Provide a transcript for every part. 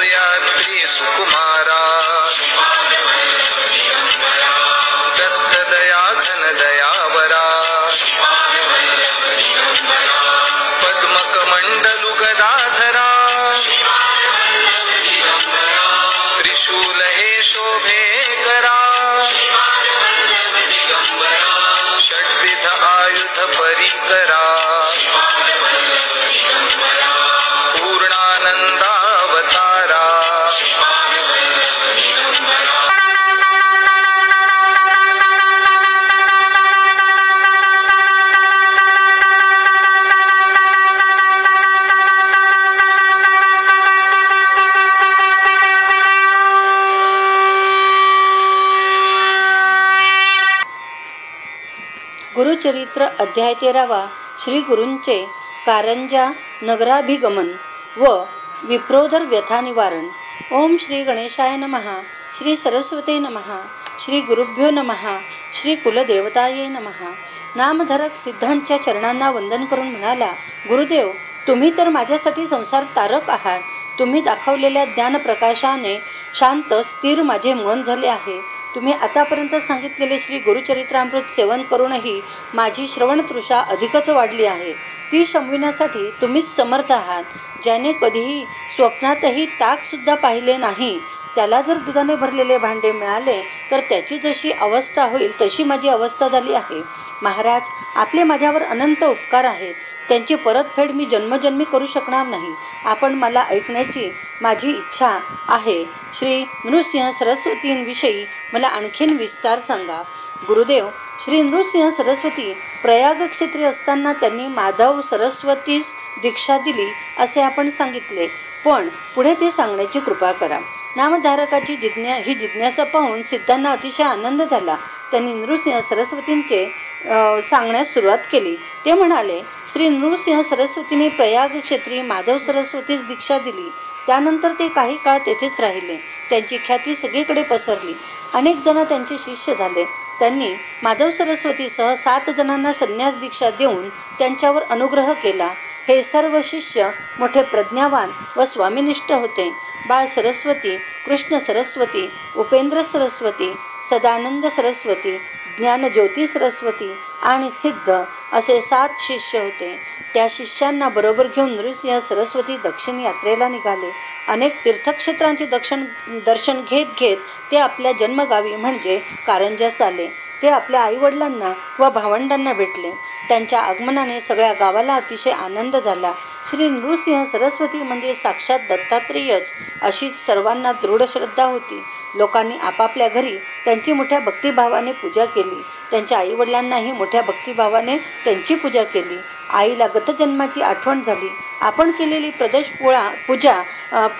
सुयात्री सुकुमारा दत्तदया घनदयावरा पद्मकमण्डलु गदाधरा त्रिशूल हे शोभे करा षड्विध आयुध परिकरा पूर्णानंदावतारा गुरुचरित्र अध्याय 13 श्री गुरूंचे कारंजा नगराभिगमन व विप्रोदर व्यथा निवारण. ओम श्री गणेशाय नमः. श्री सरस्वते नमः. श्री गुरुभ्यो नमः. श्री कुलदेवताये नमः. नामधारक सिद्धांच्या चरणांना वंदन करून म्हणाला, गुरुदेव, तुम्ही तर माझ्यासाठी संसार तारक आहात. तुम्ही दाखवलेल्या ज्ञानप्रकाशाने शांत स्थिर माझे मन झाले आहे. तुम्ही आतापर्यंत सांगितलेले श्री गुरुचरित्रामृत सेवन करूनही माझी श्रवणतृषा अधिकच वाढली आहे. ती शमविण्यासाठी तुम्हीच समर्थ आहात. ज्याने कधीही स्वप्नातही ताकसुद्धा पाहिले नाही, त्याला जर दुधाने भरलेले भांडे मिळाले तर त्याची जशी अवस्था होईल तशी माझी अवस्था झाली आहे. महाराज, आपले माझ्यावर अनंत उपकार आहेत. त्यांची परतफेड मी जन्मजन्मी करू शकणार नाही. आपण मला ऐकण्याची माझी इच्छा आहे. श्री नृसिंह सरस्वतींविषयी मला आणखीन विस्तार सांगा. गुरुदेव, श्री नृसिंह सरस्वती प्रयाग क्षेत्री असताना त्यांनी माधव सरस्वतीस दीक्षा दिली असे आपण सांगितले, पण पुढे ते सांगण्याची कृपा करा. नामधारकाची जिज्ञासा पाहून सिद्धांना अतिशय आनंद झाला. त्यांनी नृसिंह सरस्वतींचे सांगण्यास सुरुवात केली. ते म्हणाले, श्री नृसिंह सरस्वतीने प्रयाग क्षेत्री माधव सरस्वतीस दीक्षा दिली. त्यानंतर ते काही काळ तेथेच राहिले. त्यांची ख्याती सगळीकडे पसरली. अनेक जण त्यांचे शिष्य झाले. त्यांनी माधव सरस्वतीसह 7 जणांना संन्यास दीक्षा देऊन त्यांच्यावर अनुग्रह केला. हे सर्व शिष्य मोठे प्रज्ञावान व स्वामीनिष्ठ होते. बाळ सरस्वती, कृष्ण सरस्वती, उपेंद्र सरस्वती, सदानंद सरस्वती, ज्ञानज्योती सरस्वती आणि सिद्ध असे 7 शिष्य होते. त्या शिष्यांना बरोबर घेऊन नृसिंह सरस्वती दक्षिण यात्रेला निघाले. अनेक तीर्थक्षेत्रांचे दर्शन घेत घेत ते आपल्या जन्मगावी म्हणजे कारंजास आले. ते आपल्या आईवडिलांना व भावंडांना भेटले. त्यांच्या आगमनाने सगळ्या गावाला अतिशय आनंद झाला. श्री नृसिंह सरस्वती म्हणजे साक्षात दत्तात्रेयच अशी सर्वांना दृढ श्रद्धा होती. लोकांनी आपापल्या घरी त्यांची मोठ्या भक्तिभावाने पूजा केली. त्यांच्या आईवडिलांनाही मोठ्या भक्तिभावाने त्यांची पूजा केली. आईला गतजन्माची आठवण झाली. आपण केलेली प्रदोष पूजा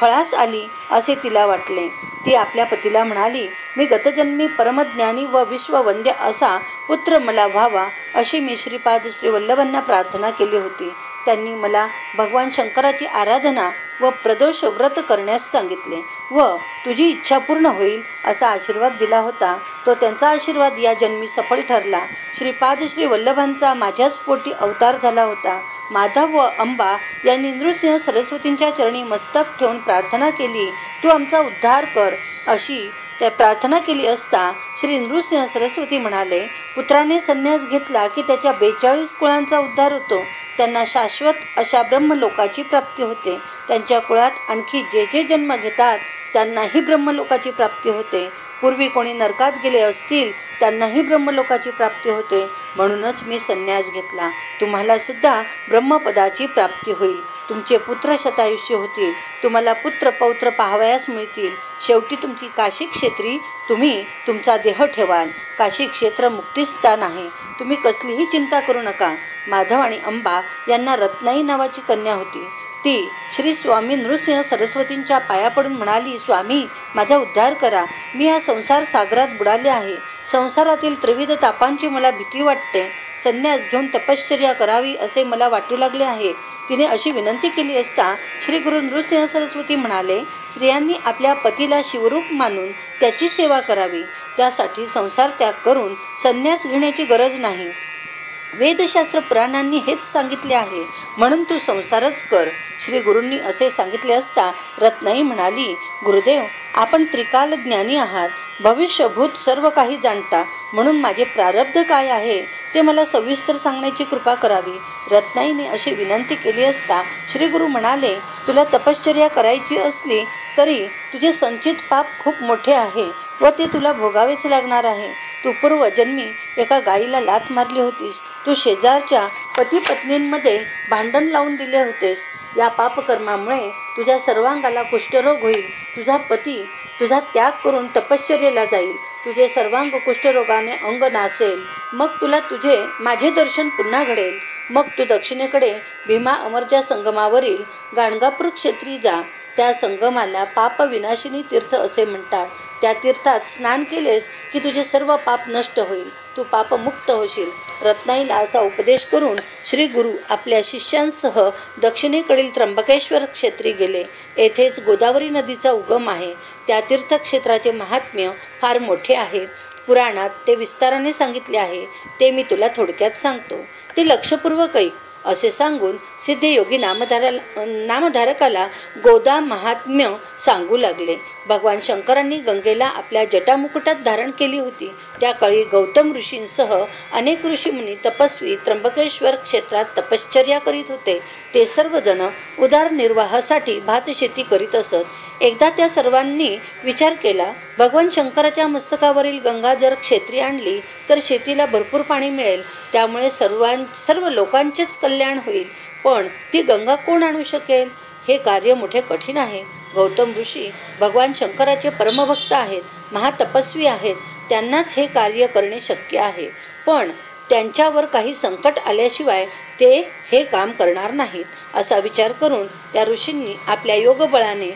फळास आली असे तिला वाटले. ती आपल्या पतीला म्हणाली, मी गतजन्मी परमज्ञानी व विश्ववंद्य असा पुत्र मला व्हावा अशी मी श्रीपाद श्री वल्लभांना प्रार्थना केली होती. त्यांनी मला भगवान शंकराची आराधना व प्रदोष व्रत करण्यास सांगितले व तुझी इच्छा पूर्ण होईल असा आशीर्वाद दिला होता. तो त्यांचा आशीर्वाद या जन्मी सफल ठरला. श्रीपाद श्री वल्लभांचा माझ्याच पोटी अवतार झाला होता. माधव व अंबा यांनी नृसिंह सरस्वतींच्या चरणी मस्तक ठेवून प्रार्थना केली, तू आमचा उद्धार कर अशी त्या प्रार्थना केली असता श्री नृसिंह सरस्वती म्हणाले, पुत्राने संन्यास घेतला की त्याच्या 42 कुळांचा उद्धार होतो. त्यांना शाश्वत अशा ब्रह्मलोकाची प्राप्ती होते. त्यांच्या कुळात आणखी जे जे जन्म घेतात त्यांनाही ब्रह्मलोकाची प्राप्ती होते. पूर्वी कोणी नरकात गेले असतील त्यांनाही ब्रह्मलोकाची प्राप्ती होते. म्हणूनच मी संन्यास घेतला. तुम्हाला सुद्धा ब्रह्मपदाची प्राप्ती होईल. तुमचे पुत्र शतायुष्य होतील. तुम्हाला पुत्र पौत्र पाहावयास मिळतील. शेवटी तुमची काशी क्षेत्री तुम्ही तुमचा देह ठेवाल. काशी क्षेत्र मुक्तिस्थान आहे. तुम्ही कसलीही चिंता करू नका. माधव आणि अंबा यांना रत्नाई नावाची कन्या होती. ती श्री स्वामी नृसिंह सरस्वतींच्या पाया पडून म्हणाली, स्वामी, माझा उद्धार करा. मी या संसार सागरात बुडाले आहे. संसारातील त्रिविध तापांची मला भीती वाटते. संन्यास घेऊन तपश्चर्या करावी असे मला वाटू लागले आहे. तिने अशी विनंती केली असता श्री गुरु नृसिंह सरस्वती म्हणाले, स्त्रियांनी आपल्या पतीला शिवरूप मानून त्याची सेवा करावी. त्यासाठी संसार त्याग करून संन्यास घेण्याची गरज नाही. वेदशास्त्र पुराणांनी हेच सांगितले आहे, म्हणून तू संसारच कर. श्री गुरूंनी असे सांगितले असता रत्नाई म्हणाली, गुरुदेव, आपण त्रिकाल ज्ञानी आहात, भविष्यभूत सर्व काही जाणता, म्हणून माझे प्रारब्ध काय आहे ते मला सविस्तर सांगण्याची कृपा करावी. रत्नाईने अशी विनंती केली असता श्री गुरु म्हणाले, तुला तपश्चर्या करायची असली तरी तुझे संचित पाप खूप मोठे आहे व ते तुला भोगावेच लागणार आहे. तू पूर्वजन्मी एका गायीला लाथ मारली होतीस. तू शेजारच्या पती पत्नींमध्ये भांडण लावून दिले होतेस. या पापकर्मामुळे तुझ्या सर्वांगाला कुष्ठरोग होईल. तुझा पती तुझा त्याग करून तपश्चर्येला जाईल. तुझे सर्वांग कुष्ठरोगाने अंग नासेल. मग तुला माझे दर्शन पुन्हा घडेल. मग तू दक्षिणेकडे भीमा अमरच्या संगमावरील गाणगापूर क्षेत्री जा. त्या संगमाला पाप विनाशिनी तीर्थ असे म्हणतात. त्या तीर्थात स्नान केलेस की तुझे सर्व पाप नष्ट होईल, तू पापमुक्त होशील. रत्नाईला असा उपदेश करून श्री गुरु आपल्या शिष्यांसह दक्षिणेकडील त्र्यंबकेश्वर क्षेत्री गेले. येथेच गोदावरी नदीचा उगम आहे. त्या तीर्थक्षेत्राचे महात्म्य फार मोठे आहे. पुराणात ते विस्ताराने सांगितले आहे. ते मी तुला थोडक्यात सांगतो. ते लक्षपूर्वक ऐक. असे सांगून सिद्धयोगी नामधारकाला गोदा महात्म्य सांगू लागले. भगवान शंकरांनी गंगेला आपल्या जटामुकुटात धारण केली होती. त्या काळी गौतम ऋषींसह अनेक ऋषीमुनी तपस्वी त्र्यंबकेश्वर क्षेत्रात तपश्चर्या करीत होते. ते सर्वजण उदरनिर्वाहासाठी भातशेती करीत असत. एकदा त्या सर्वांनी विचार केला, भगवान शंकराच्या मस्तकावरील गंगा जर क्षेत्री आणली तर शेतीला भरपूर पाणी मिळेल. त्यामुळे सर्व लोकांचेच कल्याण होईल. पण ती गंगा कोण आणू शकेल? हे कार्य मोठे कठीण आहे. गौतम ऋषी भगवान शंकराचे परमभक्त आहेत, महातपस्वी आहेत. त्यांनाच हे कार्य करणे शक्य आहे. पण त्यांच्यावर काही संकट आल्याशिवाय ते हे काम करणार नाहीत. असा विचार करून त्या ऋषींनी आपल्या योगबळाने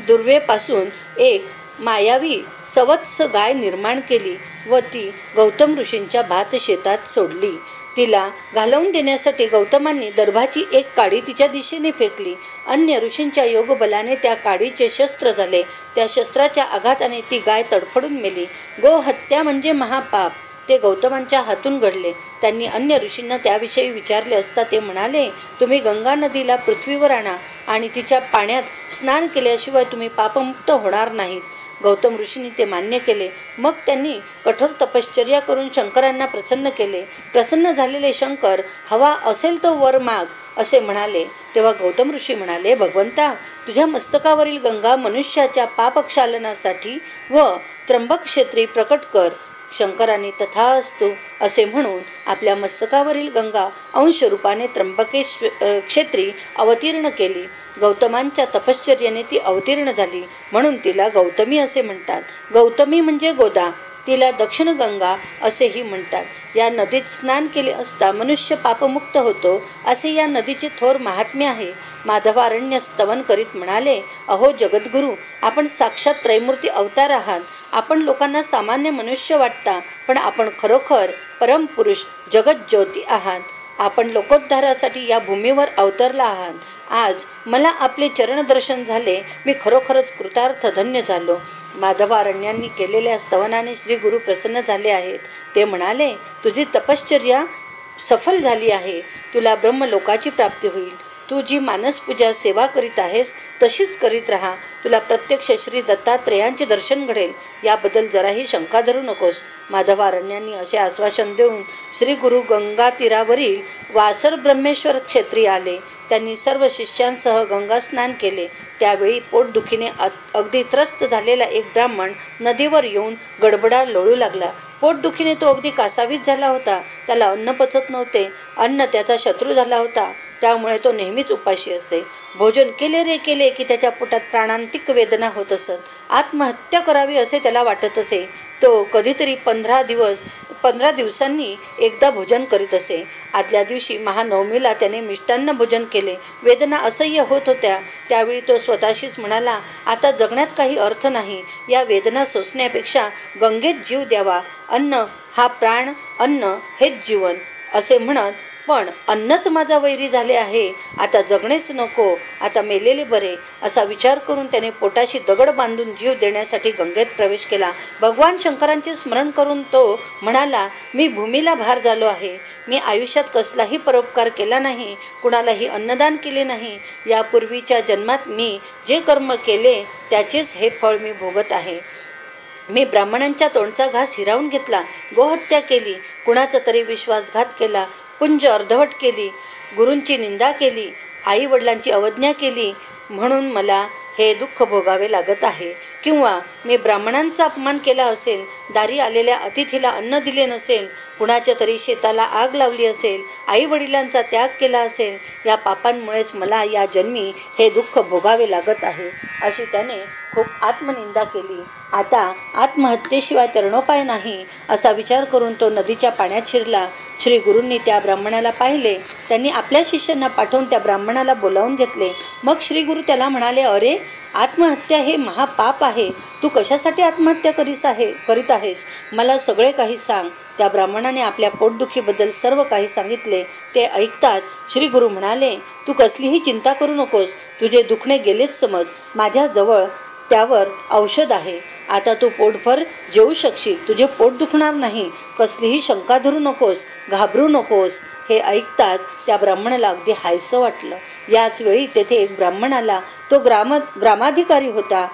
दुर्वेपासून एक मायावी सवत्स गाय निर्माण केली व ती गौतम ऋषींच्या भातशेतात सोडली. तिला घालवून देण्यासाठी गौतमांनी दर्भाची एक काडी तिच्या दिशेने फेकली. अन्य ऋषींच्या योगबलाने त्या काडीचे शस्त्र झाले. त्या शस्त्राच्या आघाताने ती गाय तडफडून मेली. गोहत्या म्हणजे महापाप ते गौतमांच्या हातून घडले. त्यांनी अन्य ऋषींना त्याविषयी विचारले असता ते म्हणाले, तुम्ही गंगा नदीला पृथ्वीवर आणा आणि तिच्या पाण्यात स्नान केल्याशिवाय तुम्ही पापमुक्त होणार नाहीत. गौतम ऋषींनी ते मान्य केले. मग त्यांनी कठोर तपश्चर्या करून शंकरांना प्रसन्न केले. प्रसन्न झालेले शंकर, हवा असेल तो वर माग असे म्हणाले. तेव्हा गौतम ऋषी म्हणाले, भगवंता, तुझ्या मस्तकावरील गंगा मनुष्याच्या पापक्षालनासाठी व त्र्यंबक क्षेत्री प्रकट कर. शंकरांनी तथास्तु असे म्हणून आपल्या मस्तकावरील गंगा अंशरूपाने त्र्यंबकेश्वर क्षेत्री अवतीर्ण केली. गौतमांच्या तपश्चर्याने ती अवतीर्ण झाली, म्हणून तिला गौतमी असे म्हणतात. गौतमी म्हणजे गोदा. तिला दक्षिण गंगा असेही म्हणतात. या नदीत स्नान केले असता मनुष्य पापमुक्त होतो, असे या नदीचे थोर महात्म्य आहे. माधवारण्य स्तवन करीत म्हणाले, अहो जगद्गुरू, आपण साक्षात त्रैमूर्ती अवतार आहात. आपण लोकांना सामान्य मनुष्य वाटता, पण आपण खरोखर परमपुरुष जगज्योती आहात. आपण लोकोद्धारासाठी या भूमीवर अवतरला आहात. आज मला आपले चरणदर्शन झाले. मी खरोखरच कृतार्थ धन्य झालो. माधवारण्यांनी केलेल्या स्तवनाने श्री गुरु प्रसन्न झाले आहेत. ते म्हणाले, तुझी तपश्चर्या सफल झाली आहे. तुला ब्रह्मलोकाची प्राप्ती होईल. तू जी मानसपूजा सेवा करीत आहेस तशीच करीत राहा. तुला प्रत्यक्ष श्री दत्तात्रेयांचे दर्शन घडेल. याबद्दल जराही शंका धरू नकोस. माधवारण्यांनी असे आश्वासन देऊन श्री गुरु गंगा तीरावरील वासर ब्रह्मेश्वर क्षेत्री आले. त्यांनी सर्व शिष्यांसह गंगा स्नान केले. त्यावेळी पोटदुखीने अगदी त्रस्त झालेला एक ब्राह्मण नदीवर येऊन गडबडा लोळू लागला. पोटदुखीने तो अगदी कासावीस झाला होता. त्याला अन्न पचत नव्हते. अन्न त्याचा शत्रू झाला होता. त्यामुळे तो नेहमीच उपाशी असे. भोजन केले की त्याच्या पोटात प्राणांतिक वेदना होत असत. आत्महत्या करावी असे त्याला वाटत असे. तो कधीतरी 15 दिवसांनी एकदा भोजन करीत असे. आदल्या दिवशी महानवमीला त्याने मिष्टान्न भोजन केले. वेदना असह्य होत होत्या. त्यावेळी तो स्वतःशीच म्हणाला, आता जगण्यात काही अर्थ नाही. या वेदना सोसण्यापेक्षा गंगेत जीव द्यावा. अन्न हा प्राण, अन्न हेच जीवन असे म्हणत पण अन्नच माझा वैरी झाले आहे. आता जगणेच नको, आता मेलेले बरे, असा विचार करून त्याने पोटाशी दगड बांधून जीव देण्यासाठी गंगेत प्रवेश केला. भगवान शंकरांचे स्मरण करून तो म्हणाला, मी भूमीला भार झालो आहे. मी आयुष्यात कसलाही परोपकार केला नाही, कुणालाही अन्नदान केले नाही. यापूर्वीच्या जन्मात मी जे कर्म केले त्याचेच हे फळ मी भोगत आहे. मी ब्राह्मणांच्या तोंडचा घास हिरावून घेतला, गोहत्या केली, कुणाचा तरी विश्वासघात केला, पुंज अर्धवट केली, गुरूंची निंदा केली, आई वडिलांची अवज्ञा केली, म्हणून मला हे दुःख भोगावे लागत आहे. किंवा मी ब्राह्मणांचा अपमान केला असेल, दारी आलेल्या अतिथीला अन्न दिले नसेल, कुणाच्या तरी शेताला आग लावली असेल, आई वडिलांचा त्याग केला असेल, या पापांमुळेच मला या जन्मी हे दुःख भोगावे लागत आहे, अशी त्याने खूप आत्मनिंदा केली. आता आत्महत्येशिवाय तरणोपाय नाही, असा विचार करून तो नदीच्या पाण्यात शिरला. श्री गुरूंनी त्या ब्राह्मणाला पाहिले. त्यांनी आपल्या शिष्यांना पाठवून त्या ब्राह्मणाला बोलावून घेतले. मग श्री गुरु त्याला म्हणाले, अरे, आत्महत्या हे महापाप आहे. तू कशासाठी आत्महत्या करीत आहेस? मला सगळे काही सांग. त्या ब्राह्मणाने आपल्या पोटदुखीबद्दल सर्व काही सांगितले. ते ऐकताच श्री गुरु म्हणाले, तू कसलीही चिंता करू नकोस. तुझे दुखणे गेलेच समज. माझ्याजवळ त्यावर औषध आहे. आता तू पोटभर जेवू शकशील. तुझे पोट दुखणार नाही. कसलीही शंका धरू नकोस, घाबरू नकोस. हे ऐकताच त्या ब्राह्मणाला अगदी हायसं वाटलं. याच वेळी तेथे एक ब्राह्मण आला. तो ग्रामाधिकारी होता.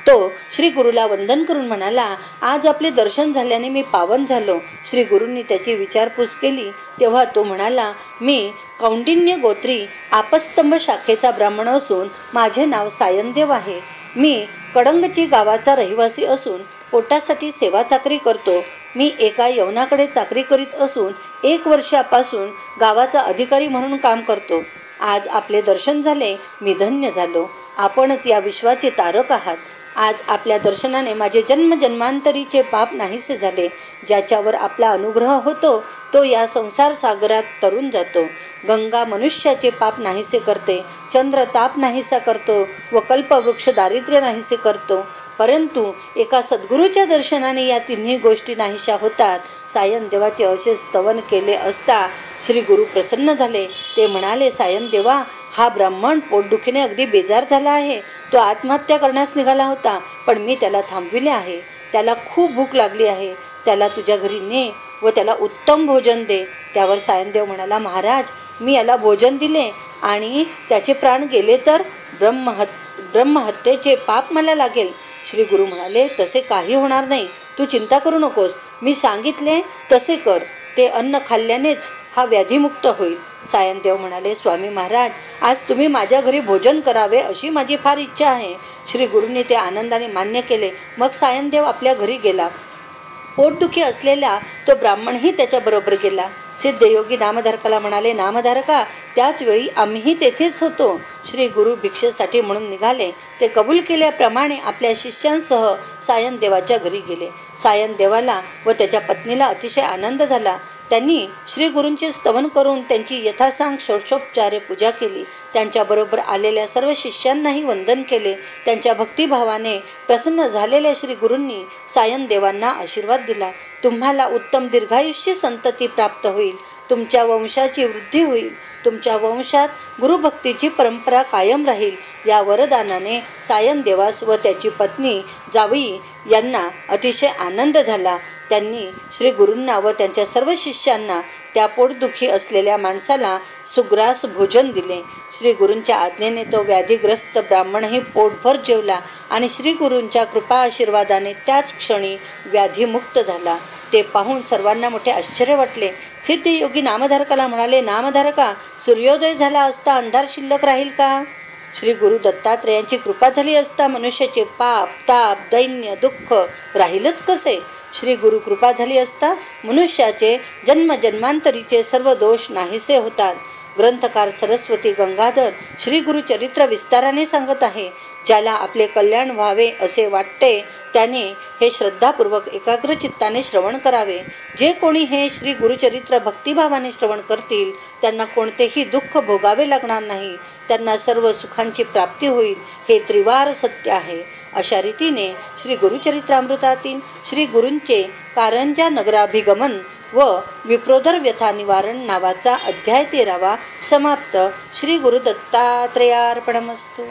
तो श्री गुरुला वंदन करून म्हणाला, आज आपले दर्शन झाल्याने मी पावन झालो. श्री गुरूंनी त्याची विचारपूस केली तेव्हा तो म्हणाला, मी कौंडिन्य गोत्री आपस्तंभ शाखेचा ब्राह्मण असून माझे नाव सायनदेव आहे. मी कडंगची गावाचा रहिवासी असून पोटासाठी सेवा चाकरी करतो. मी एका यवनाकडे चाकरी करीत असून 1 वर्षापासून गावाचा अधिकारी म्हणून काम करतो. आज आपले दर्शन झाले, मी धन्य झालो. आपणच या विश्वाचे तारक आहात. आज आपल्या दर्शनाने माझे जन्मजन्मांतरीचे पाप नाहीसे झाले. ज्याच्यावर आपला अनुग्रह होतो तो या संसार सागरात तरून जातो. गंगा मनुष्याचे पाप नाहीसे करते, चंद्र ताप नाहीसा करतो व कल्पवृक्ष दारिद्र्य नाहीसे करतो. परंतु एका सद्गुरूच्या दर्शनाने या तिन्ही गोष्टी नाहीशा होतात. सायनदेवाचे असे स्तवन केले असता श्री गुरु प्रसन्न झाले. ते म्हणाले, सायनदेवा, हा ब्राह्मण पोटदुखीने अगदी बेजार झाला आहे. तो आत्महत्या करण्यास निघाला होता, पण मी त्याला थांबविले आहे. त्याला खूप भूक लागली आहे. त्याला तुझ्या घरी ने व त्याला उत्तम भोजन दे. त्यावर सायनदेव म्हणाला, महाराज, मी याला भोजन दिले आणि त्याचे प्राण गेले तर ब्रह्महत्येचे पाप मला लागेल. श्री गुरु म्हणाले, तसे काही होणार नाही. तू चिंता करू नकोस. मी सांगितले तसे कर. ते अन्न खाल्ल्यानेच हा व्याधीमुक्त होईल. सायनदेव म्हणाले, स्वामी महाराज, आज तुम्ही माझ्या घरी भोजन करावे अशी माझी फार इच्छा आहे. श्री गुरूंनी ते आनंदाने मान्य केले. मग सायनदेव आपल्या घरी गेला. पोटदुखी असलेला तो ब्राह्मणही त्याच्याबरोबर गेला. सिद्धयोगी नामधारकाला म्हणाले, नामधारका, त्याच वेळी आम्हीही तेथेच होतो. श्री गुरु भिक्षेसाठी म्हणून निघाले. ते कबूल केल्याप्रमाणे आपल्या शिष्यांसह सायनदेवाच्या घरी गेले. सायनदेवाला व त्याच्या पत्नीला अतिशय आनंद झाला. त्यांनी श्री गुरूंचे स्तवन करून त्यांची यथासांग षोडशोपचारे पूजा केली. त्यांच्याबरोबर आलेल्या सर्व शिष्यांनाही वंदन केले. त्यांच्या भक्तिभावाने प्रसन्न झालेल्या श्री गुरूंनी सायनदेवांना आशीर्वाद दिला. तुम्हाला उत्तम दीर्घायुष्य संतती प्राप्त होईल. तुमच्या वंशाची वृद्धी होईल. तुमच्या वंशात गुरुभक्तीची परंपरा कायम राहील. या वरदानाने सायनदेवास व त्याची पत्नी जावई यांना अतिशय आनंद झाला. त्यांनी श्री गुरूंना व त्यांच्या सर्व शिष्यांना त्या पोटदुखी असलेल्या माणसाला सुग्रास भोजन दिले. श्री गुरूंच्या आज्ञेने तो व्याधीग्रस्त ब्राह्मणही पोटभर जेवला आणि श्री गुरूंच्या कृपा आशीर्वादाने त्याच क्षणी व्याधीमुक्त झाला. ते पाहून सर्वांना मोठे आश्चर्य वाटले. सिद्धयोगी नामधारकाला म्हणाले, नामधारका, सूर्योदय झाला असता अंधार शिल्लक राहील का? श्री गुरु दत्तात्रेयांची कृपा झाली असता मनुष्याचे पाप, ताप, दैन्य, दुःख राहीलच कसे? श्री गुरु कृपा झाली असता मनुष्याचे जन्मजन्मांतरीचे सर्व दोष नाहीसे होतात. ग्रंथकार सरस्वती गंगाधर श्री गुरु चरित्र विस्ताराने सांगत आहे. ज्याला आपले कल्याण व्हावे असे वाटते त्याने हे श्रद्धापूर्वक एकाग्र चित्ताने श्रवण करावे. जे कोणी हे श्री गुरुचरित्र भक्तिभावाने श्रवण करतील त्यांना कोणतेही दुःख भोगावे लागणार नाही. त्यांना सर्व सुखांची प्राप्ती होईल. हे त्रिवार सत्य आहे. अशा रीतीने श्री गुरुचरित्रामृतातील श्री गुरूंचे कारंजा नगराभिगमन व विप्रोधर व्यथा निवारण नावाचा अध्याय 13वा समाप्त. श्री गुरु दत्तात्रेयार्पणमस्तु.